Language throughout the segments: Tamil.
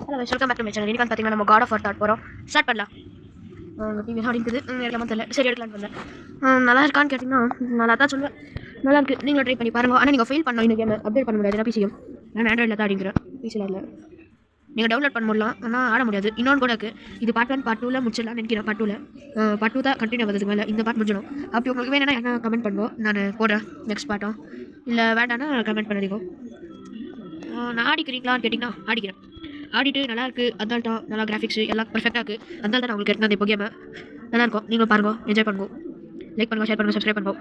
Hello welcome back to my channel. இன்னைக்கு பார்த்தீங்கன்னா நம்ம காட் ஆஃப் வார் தாட் போகிறோம். ஸ்டார்ட் பண்ணலாம். டிவி அப்படிங்குது எடுக்காமல் தெரியல. சரி எடுக்கலான்னு வந்தேன். நல்லா இருக்கான்னு கேட்டிங்கன்னா நல்லா தான் சொல்லுவேன். நல்லா இருக்குது, நீங்களும் ட்ரை பண்ணி பாருங்கள். ஆனால் நீங்கள் ஃபெயில் பண்ணணும். இந்த கேம் அப்டேட் பண்ண முடியாது. பிசியும் நான் ஆண்ட்ராய்டில் தான் அடிக்கிறேன். பிசியில் இல்லை, நீங்கள் டவுன்லோட் பண்ண முடியலாம், ஆனால் ஆட முடியாது. இன்னொன்று கூட இருக்குது. இது பார்ட் 1 பார்ட் 2 முடிச்சிடலாம் நினைக்கிறேன். பார்ட் 2 தான் கண்டினியூ ஆகுதுக்கு மேலே இந்த பார்ட் முடிஞ்சிடும். அப்படி உங்களுக்கு வேணும்னா என்ன கமெண்ட் பண்ணுவோம், நான் போடுறேன் நெக்ஸ்ட் பார்ட்டும். இல்லை வேண்டாம்னா கமெண்ட் பண்ணிக்கோ. நான் ஆடிக்கிறீங்களான்னு கேட்டிங்கன்னா ஆடிக்கிறேன். ஆடிட்டு நல்லா இருக்குது, அதனால தான் நல்லா கிராஃபிக்ஸ் எல்லாம் பர்ஃபெக்டாக இருக்குது. அதனால தான் நான் உங்களுக்கு எடுத்து அந்த இப்போ கேமை நல்லாயிருக்கும். நீங்களும் பாருங்க, என்ஜாய் பண்ணுவோம். லைக் பண்ணுங்கள், ஷேர் பண்ணுங்கள், சப்ஸ்கிரைப் பண்ணுவோம்.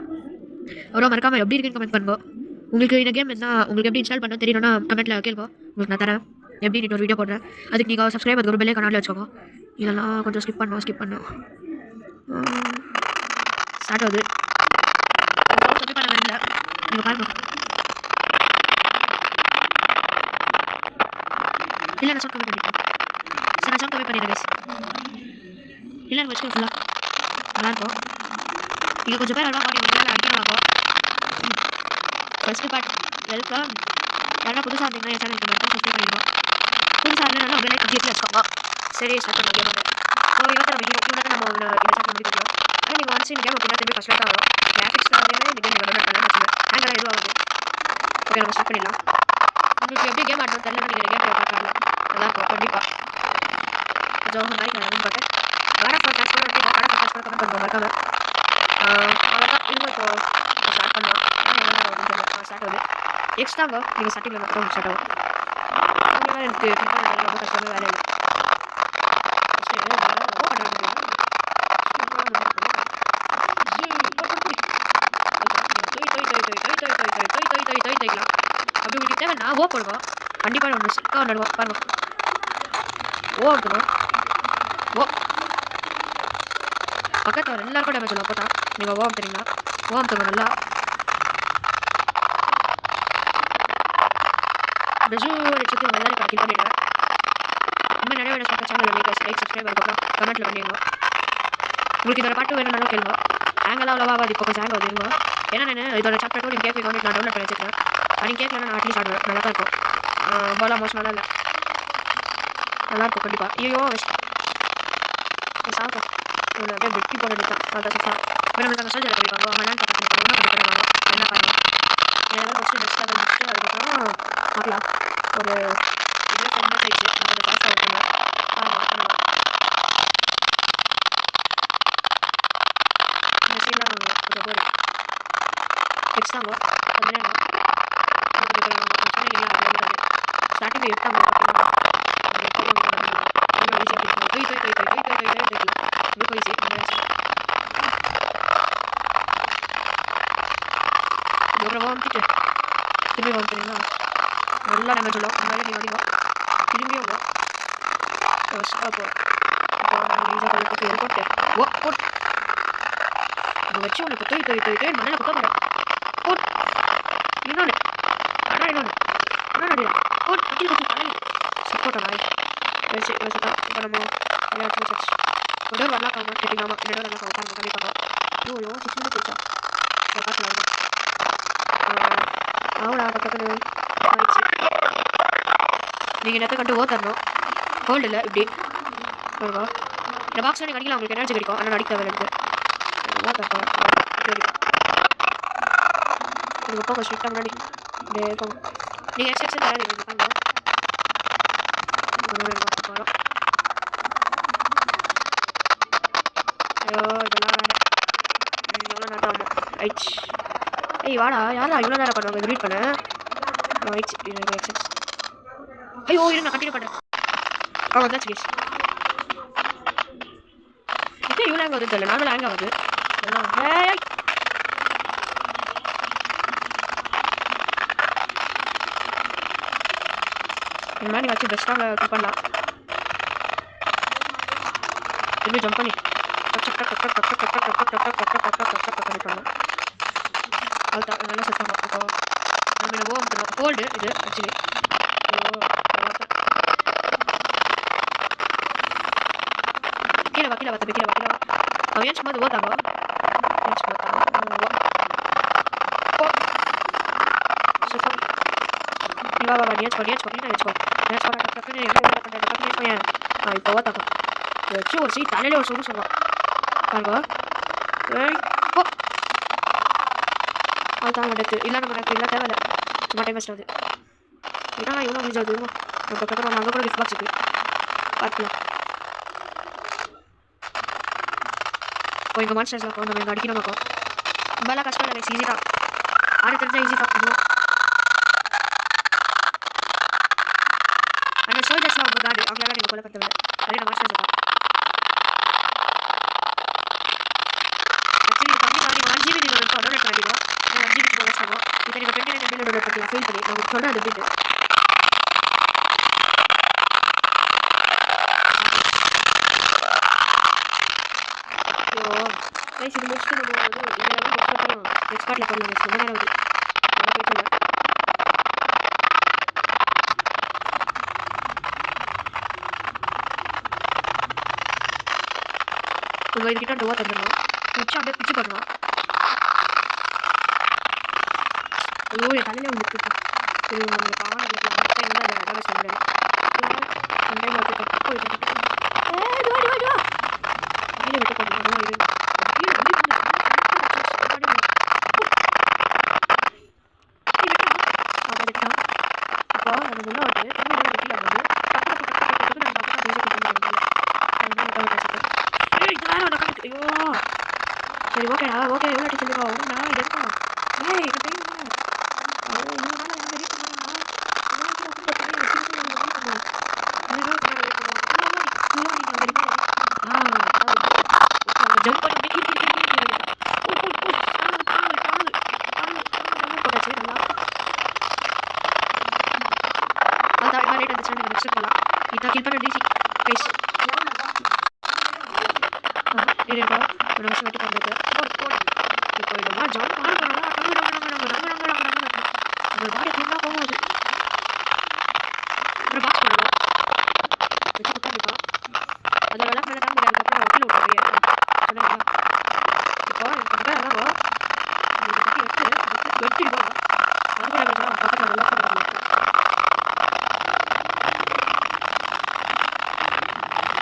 அப்புறம் மறக்காமல் எப்படி இருக்குன்னு கமெண்ட் பண்ணுவோம். உங்களுக்கு இந்த கேம் என்ன உங்களுக்கு எப்படி இன்ஸ்டால் பண்ண தெரியணும்னா கமெண்ட்டில் கேள்வோம். உங்களுக்கு நான் தரேன் எப்படி நீ ஒரு வீடியோ போடுறேன். அதுக்கு நீங்கள் சப்ஸ்கிரைப் அதுக்கு ஒரு பெல்லே கனாலில் வச்சுக்கோங்க. இதெல்லாம் கொஞ்சம் ஸ்கிப் பண்ணோம். ஸ்டார்ட் ஆகுது. கம்மி பண்ண வேண்டிய நீங்கள் பாருங்க. இல்லை நான் கம்மி பண்ணிட்டேன். சரி நான் கம்மி பண்ணிடுறேன் கைஸ். இல்லை நான் வச்சுக்கணும் ஃபுல்லாக நல்லாயிருக்கும். நீங்கள் கொஞ்சம் பேர் எல்லாம் பாடி அடிக்கணும். First part welcome. யாரா புதுசாக இருந்தீங்கன்னா என் சேனலுக்கு மட்டும் சப்ஸ்கிரைப் பண்ணிடுவோம். புதுசாக இருந்தாலும் அப்படியே ஜிபி வச்சுக்கோங்க. சரி ஸ்டார்ட் பண்ண முடியாது. ஸோ இவங்க நம்ம நம்ம இந்த ஸ்டார்ட் பண்ணி கொடுக்கலாம். ஆனால் நீங்கள் ஒன்ஸ் இந்த கேம் அப்படின்னா திரும்பி ஃபஸ்ட் தான் வரும். கிராஃபிக்ஸ் தான் இந்த கேம் நீங்கள் டவுன்லோட் பண்ணலாம். ஹேங்கெல்லாம் எதுவும் ஆகுது. ஓகே நம்ம ஸ்டார்ட் பண்ணிடலாம். உங்களுக்கு எப்படி கேம் ஆடணும் தெரியல, நீங்கள் கேம் பார்க்கலாம். நல்லாயிருக்கும் கண்டிப்பாக. கொஞ்சம் நாளைக்கு நான் பார்த்தேன். காட் ஆஃப் வார் டான்ஸ் கூட கமெண்ட் பண்ணுவோம் மறக்காம. அவ்வளோதான். இன்னும் இப்போ ஸ்டார்ட் பண்ணலாம். ஸ்டார்ட் ஆகுது. எக்ஸ்ட்ராங்க நீங்கள் ஸ்டார்டிங்கில் மட்டும் ஸ்டார்ட் ஆகும். எனக்கு ரொம்ப கஷ்டமாக வேலை இல்லை. அப்படி உங்களுக்கு தேவை நான் ஓ போடுவோம். கண்டிப்பாக ஒன்று சிக்காக ஒன்றுடுவோம் பாருங்க. ஓ இருக்கணும். ஓ பக்கத்தில் எல்லாருக்கும் டேமேஜ் இல்லை. அப்போ தான் நீங்கள் ஓம் தெரியுங்களா? ஓம் தருவோம் நல்லா. சுற்றி எல்லாரும் கிளிக் பண்ணிடுவேன். இன்னும் நிறைய வீடியோஸ் பார்க்க சேனல் லைக் சப்ஸ்கிரைப் அதுக்கப்புறம் கமெண்ட்டில் பண்ணிடுவோம். உங்களுக்கு இதோட பாட்டு வேணும்னாலும் கேளுவோம். ஹேங்கெல்லாம் அவ்வளோவா அது இப்போ கொஞ்சம் ஹேங் ஆகுது. ஏன்னா நான் இதோட சாப்டர் 2 நீங்கள் கேட்க நான் டவுன்லோட் பண்ணி வச்சுருக்கேன். நீங்கள் கேட்கலாம் நான் அட்லீஸ்ட் ஆடுவேன். நல்லா தான் இருக்கும். போலாம் மோசமாக இல்லை, நல்லாயிருக்கும் கண்டிப்பாக. ஐயோ வெஸ்ட் சாப்பிட்டோம். இவ்வளோ அப்படியே வெட்டி போட நிற்கான். அதான் சுத்தம் நம்மளுக்கு அந்த சோல்ஜரை கண்டிப்பாங்க. மண்ணான் கண்டிப்பாக கண்டிப்பாங்க. என்ன பாருங்கள் ஏதாவது ஃபஸ்ட்டு பெஸ்ட்டாக வந்துட்டு அதுக்கப்புறம் பார்க்கலாம். ஒரு இதே ரொம்ப போயிடுச்சு. அந்த பாஸ் ஆகிருக்கீங்க. இந்த சீலாம் கொஞ்சம் போய் எக்ஸ்ட்ராங்க அப்படின்னா ஸ்டார்டிங் எடுத்தாங்க. வந்துட்டு திரும்பி வந்துட்டீங்கன்னா நல்லா நம்ம சொல்லுவோம். அதனால நீங்கள் வந்தீங்க திரும்பியும் போட்டு ஓ போட் வச்சு உனக்கு தொய் மண்ணில் குத்த போகிறேன். போட் இன்னொன்று ஆனால் இன்னொன்று போட் கட்டி சப்போட்டா நாய் வச்சு வச்சுதான். இப்போ நம்ம எல்லாத்தையும் சச்சு கொண்டு வரலாம் காரணம் கேட்டிங்களாமா. என்னோட நல்லா காரணம் கண்டிப்பாக. ஐயோ சிச்சு போயிட்டா பார்க்கலாம். அவனா பக்கத்தில் ஆயிடுச்சு. நீங்கள் நேரத்தை கண்டு ஓ தரணும். ஹோல்டு இல்லை இப்படி வருவா. இந்த பாக்ஸில் நீங்கள் அடிக்கலாம். உங்களுக்கு எனர்ஜி கிடைக்கும். ஆனால் அடிக்க வேலை ஓ தப்பா இதுக்கு போங்க ஸ்ட்ரிக்டாக முன்னாடி போங்க. நீங்கள் எக்ஸ்ட்ரா தராது இருக்காங்க. போகிறோம். ஐயோ இதெல்லாம் வேறு இவ்வளோ நேரம் ஆகும். ஆயிடுச்சு. ஏய் வாடா, யாரா இவ்வளோ நேரம் பண்ணுவாங்க இது ரீட் பண்ண. ஆயிடுச்சு. ஐயோ இரு நான் கண்டினியூ பண்ணுறேன். வந்தாச்சு கேஸ். இப்போ இவ்வளோ ஹேங் ஆகுது தெரியல. நானும் ஹேங் ஆகுது. இந்த மாதிரி வச்சு பெஸ்ட்டாக கிளிக் பண்ணலாம். திரும்பி ஜம்ப் பண்ணி பண்ணலாம். அதுதான் நல்லா செட் ஆகும். இப்போ நம்ம ஓம் ஹோல்டு இது ஆக்சுவலி கீழே வா அவன் ஏன் சும்மா அது ஓத்தாங்க வா வா நேர்ச்சி நேர்ச்சி நேர்ச்சி நேர்ச்சி பையன் இப்போ ஓத்தாக்கும் வச்சு ஒரு சீட் தலையில ஒரு சொல்லு சொல்லுவான் பாருங்க போ அதுதான் நடக்கு இல்லை நம்ம எனக்கு இல்லை தேவை இல்லை சும்மா டைம் வேஸ்ட் ஆகுது இதான் இவ்வளோ யூஸ் ஆகுது நம்ம பக்கத்தில் அங்கே கூட கிஃப்ட் பாக்ஸ் இருக்குது பார்த்துக்கலாம் இப்போ எங்கள் மான்ஸ்டர்ஸில் இருக்கும் நம்ம எங்கள் அடிக்கிற மக்கள் ரொம்பலாம் கஷ்டம் இல்லை ஈஸி தான் ஆட தெரிஞ்சால் ஈஸி தான் பண்ணுவோம் அந்த சோல்ஜர்ஸ்லாம் அவங்க காடு அவங்களால நீங்கள் கொல்லப்படுத்தவில்லை அதே நான் மாஸ்டர்ஸ் தான் ஆக்சுவலி கம்மி பாதி 1 GB நீங்கள் டவுன்லோட் பண்ணிடுவோம் நீங்கள் 1 GB டவுன்லோட் பண்ணுவோம் இப்போ நீங்கள் 29 MB டவுன்லோட் பண்ணிக்கலாம் ஃபீல் பண்ணி நான் சொல்கிறேன் அது வீடு கைஸ் இது முடிச்சுட்டு நம்ம வந்து இதெல்லாம் எக்ஸ்பர்ட்டில் பண்ணலாம் ரொம்ப நேரம் ஆகுது உங்கள் இதுக்கிட்ட டோவா தந்துடணும் பிச்சு அப்படியே பிச்சு பண்ணலாம் ஐயோ என் தலையில உங்களுக்கு உங்களுக்கு பாடம் வந்து அதை வேலை சொல்கிறேன் விட்டு போடுங்க சரி ஓகேடா ஓகே எவ்வளோ டி சொல்லிக்கோ நான் இது இருக்கோம் ஏய் இது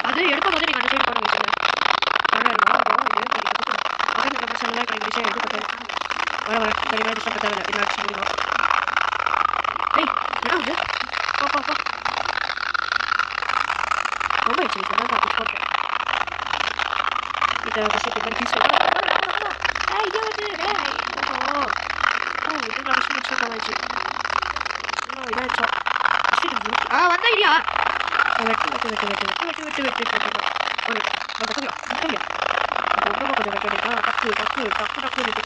அது எடுக்கும் போது நீங்கள் அந்த சைடு போடுங்க வர வர சரி மாதிரி சாப்பிட தேவை இல்லை சொல்லிடுவோம் ஏய் என்ன இது போ போ போ ரொம்ப ஆக்சுவலி போட்டேன் இதை ஃபஸ்ட்டு மாதிரி பீஸ் இது வந்து இது நான் விஷயம் ஆச்சு இதாச்சா வந்தா இல்லையா வெட்டு வெட்டு வெட்டு வெட்டு வெட்டு வெட்டு வெட்டு வெட்டு வெட்டு ஒரு கற்றுக்கலாம் கற்றுக்கலாம் ரொம்ப கொஞ்சம் வெட்டிக்கா டக்கு டக்கு டக்கு டக்கு வெட்டு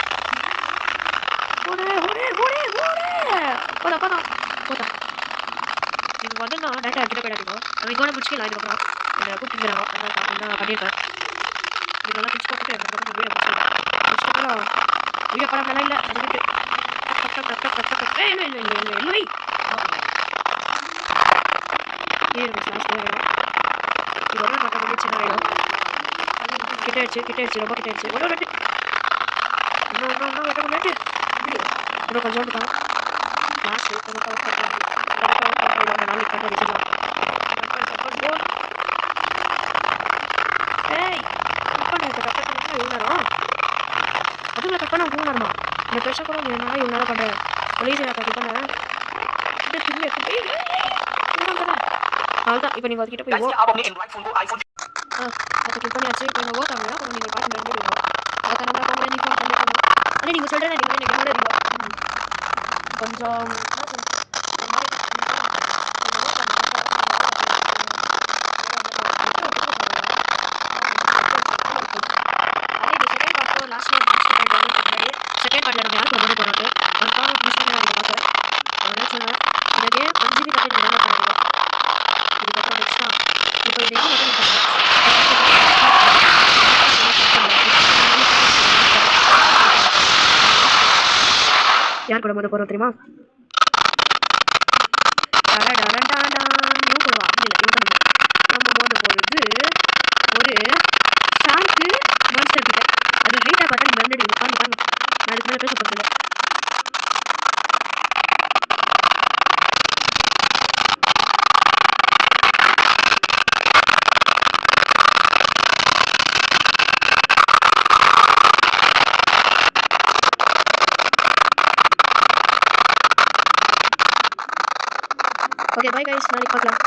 ஓடே ஓடே ஓடே ஓடே போதா போதா போதா நீங்கள் வந்து நான் டேட்டா எடுத்துகிட்டு போயிடாதீங்க நம்ம இதோட முடிச்சுக்கலாம் இதுக்கப்புறம் என்னை கூப்பிட்டுக்கிறாங்க நான் பண்ணியிருக்கேன் இதெல்லாம் பிடிச்சி போட்டுட்டு அதுக்கப்புறம் வீடியோ முடிச்சுக்கலாம் வீடியோ படம் நல்லா இல்லை அது விட்டு இல்லை இல்லை இல்லை இல்லை இல்லை இதோட பக்கம் வந்து சின்ன வேணும் கிட்ட ஆயிடுச்சு ரொம்ப கிட்ட ஆயிடுச்சு ஒன்றும் வெட்டு இன்னும் வெட்டு இன்னும் கொஞ்சோண்டு தான் லாஸ்ட் நாளைக்கு கட்ட வச்சுக்கலாம் ஏய் கட் பண்ண கட் பண்ணா இவ்வளோ நேரம் அதுக்குள்ள கட் பண்ண இவ்வளோ நேரமா இந்த பெருசாக கூட என்னால் இவ்வளோ நேரம் பண்ணுறேன் ஒளிஜி நான் கட் பண்ணேன் அவ்வளோதான் இப்போ நீங்கள் அதுக்கிட்ட போய் அதை கிளிக் பண்ணியாச்சு இப்போ நீங்கள் ஓட்டாங்க அப்புறம் நீங்கள் பார்த்து நடந்துடுவோம் அதை நம்ம போகிற நீ ஃபோன் பண்ணி ஆனால் நீங்கள் சொல்கிறத நீங்கள் என்னோட இருந்தோம் கொஞ்சம் செகண்ட் பார்ட்டில் நம்ம யாருக்கு வந்து போகிறாங்க அதுக்கான மிஸ்டேக்காக இருக்குது பார்க்க அதனால சொல்கிறேன் இந்த கேம் 5 GB கட்டி டவுன்லோட் பண்ணுறோம் இதுக்கப்புறம் நெக்ஸ்ட்டாக இப்போ இது யார் கூட மொதல் போகிறோம் தெரியுமா நம்ம மோத போகிறது ஒரு ஷார்க்கு மான்ஸ்டர் கிட்ட அது ஹைட்டாக பார்த்தா நீங்கள் வந்து பாருங்க பாருங்க நான் அதுக்கு மேலே பேச போகிறதில்ல ஓகே பை கைஸ், நாளைக்கு பார்க்கலாம்.